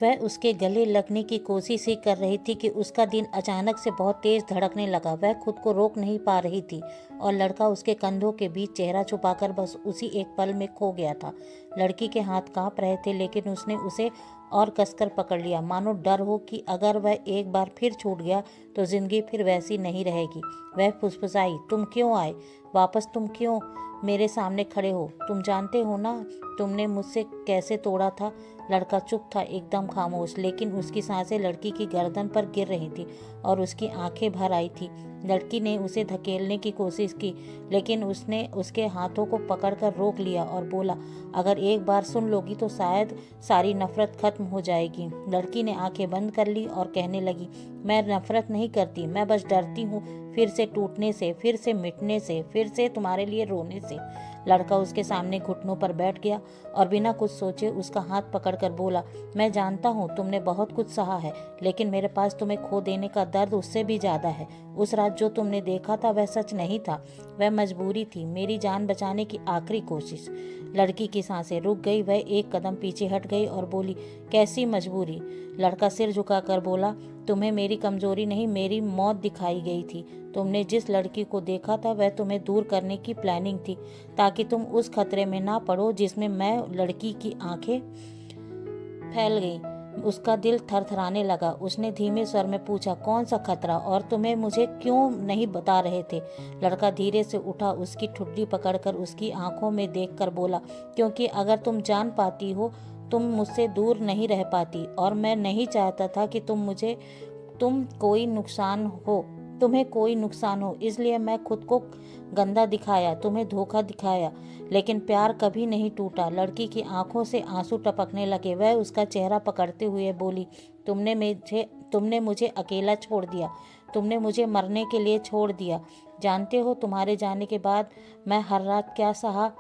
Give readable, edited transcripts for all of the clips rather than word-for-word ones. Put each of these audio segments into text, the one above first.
वह उसके गले लगने की कोशिश ही कर रही थी कि उसका दिल अचानक से बहुत तेज धड़कने लगा। वह खुद को रोक नहीं पा रही थी और लड़का उसके कंधों के बीच चेहरा छुपाकर बस उसी एक पल में खो गया था। लड़की के हाथ कांप रहे थे, लेकिन उसने उसे और कसकर पकड़ लिया, मानो डर हो कि अगर वह एक बार फिर छूट गया तो जिंदगी फिर वैसी नहीं रहेगी। वह फुसफुसाई, तुम क्यों आए वापस? तुम क्यों मेरे सामने खड़े हो? तुम जानते हो ना तुमने मुझसे कैसे तोड़ा था? लड़का चुप था, एकदम खामोश, लेकिन उसकी सांसें लड़की की गर्दन पर गिर रही थी और उसकी आंखें भर आई थी। लड़की ने उसे धकेलने की कोशिश की, लेकिन उसने उसके हाथों को पकड़कर रोक लिया और बोला, अगर एक बार सुन लोगी तो शायद सारी नफरत खत्म हो जाएगी। लड़की ने आंखें बंद कर ली और कहने लगी, मैं नफरत नहीं करती, मैं बस डरती हूँ फिर से टूटने से, फिर से मिटने से, फिर से तुम्हारे लिए रोने से। लड़का उसके सामने घुटनों पर बैठ गया और बिना कुछ सोचे उसका हाथ पकड़कर बोला, मैं जानता हूँ तुमने बहुत कुछ सहा है, लेकिन मेरे पास तुम्हें खो देने का दर्द उससे भी ज्यादा है। उस रात जो तुमने देखा था वह सच नहीं था, वह मजबूरी थी, मेरी जान बचाने की आखिरी कोशिश। लड़की की सांसें रुक गई, वह एक कदम पीछे हट गई और बोली, कैसी मजबूरी? लड़का सिर झुकाकर बोला, तुम्हें मेरी कमजोरी नहीं, मेरी मौत दिखाई गई थी। तुमने जिस लड़की को देखा था वह तुम्हें दूर करने की प्लानिंग थी, ताकि तुम उस खतरे में ना पड़ो जिसमें मैं। लड़की की आंखें फैल गईं, उसका दिल थरथराने लगा। उसने धीमे स्वर में पूछा, कौन सा खतरा, और तुम्हें मुझे क्यों नहीं बता रहे थे? लड़का धीरे से उठा, उसकी ठुड्डी पकड़कर उसकी आंखों में देखकर बोला, क्योंकि अगर तुम जान पाती हो तुम मुझसे दूर नहीं रह पाती, और मैं नहीं चाहता था कि तुम्हें कोई नुकसान हो, इसलिए मैं खुद को गंदा दिखाया, तुम्हें धोखा दिखाया, लेकिन प्यार कभी नहीं टूटा। लड़की की आंखों से आंसू टपकने लगे। वह उसका चेहरा पकड़ते हुए बोली, तुमने मुझे अकेला छोड़ दिया, तुमने मुझे मरने के लिए छोड़ दिया। जानते हो तुम्हारे जाने के बाद मैं हर रात क्या सहा?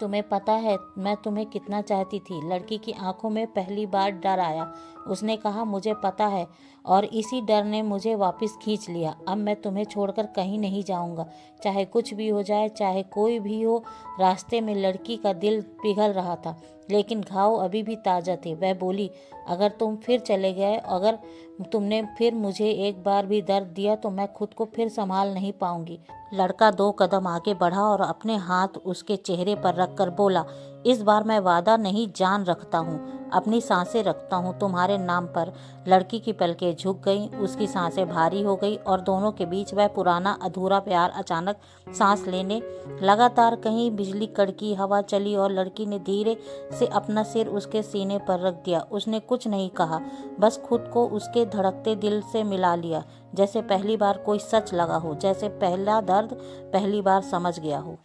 तुम्हें पता है मैं तुम्हें कितना चाहती थी। लड़की की आंखों में पहली बार डर आया। उसने कहा, मुझे पता है, और इसी डर ने मुझे वापस खींच लिया। अब मैं तुम्हें छोड़कर कहीं नहीं जाऊंगा, चाहे कुछ भी हो जाए, चाहे कोई भी हो। रास्ते में लड़की का दिल पिघल रहा था, लेकिन घाव अभी भी ताज़ा थे। वह बोली, अगर तुम फिर चले गए, अगर तुमने फिर मुझे एक बार भी दर्द दिया तो मैं खुद को फिर संभाल नहीं पाऊंगी। लड़का 2 कदम आगे बढ़ा और अपने हाथ उसके चेहरे पर रखकर बोला, इस बार मैं वादा नहीं, जान रखता हूँ, अपनी सांसें रखता हूँ तुम्हारे नाम पर। लड़की की पलकें झुक गईं, उसकी सांसें भारी हो गई और दोनों के बीच वह पुराना अधूरा प्यार अचानक सांस लेने। लगातार कहीं बिजली कड़की, हवा चली और लड़की ने धीरे से अपना सिर उसके सीने पर रख दिया। उसने कुछ नहीं कहा, बस खुद को उसके धड़कते दिल से मिला लिया, जैसे पहली बार कोई सच लगा हो, जैसे पहला दर्द पहली बार समझ गया हो।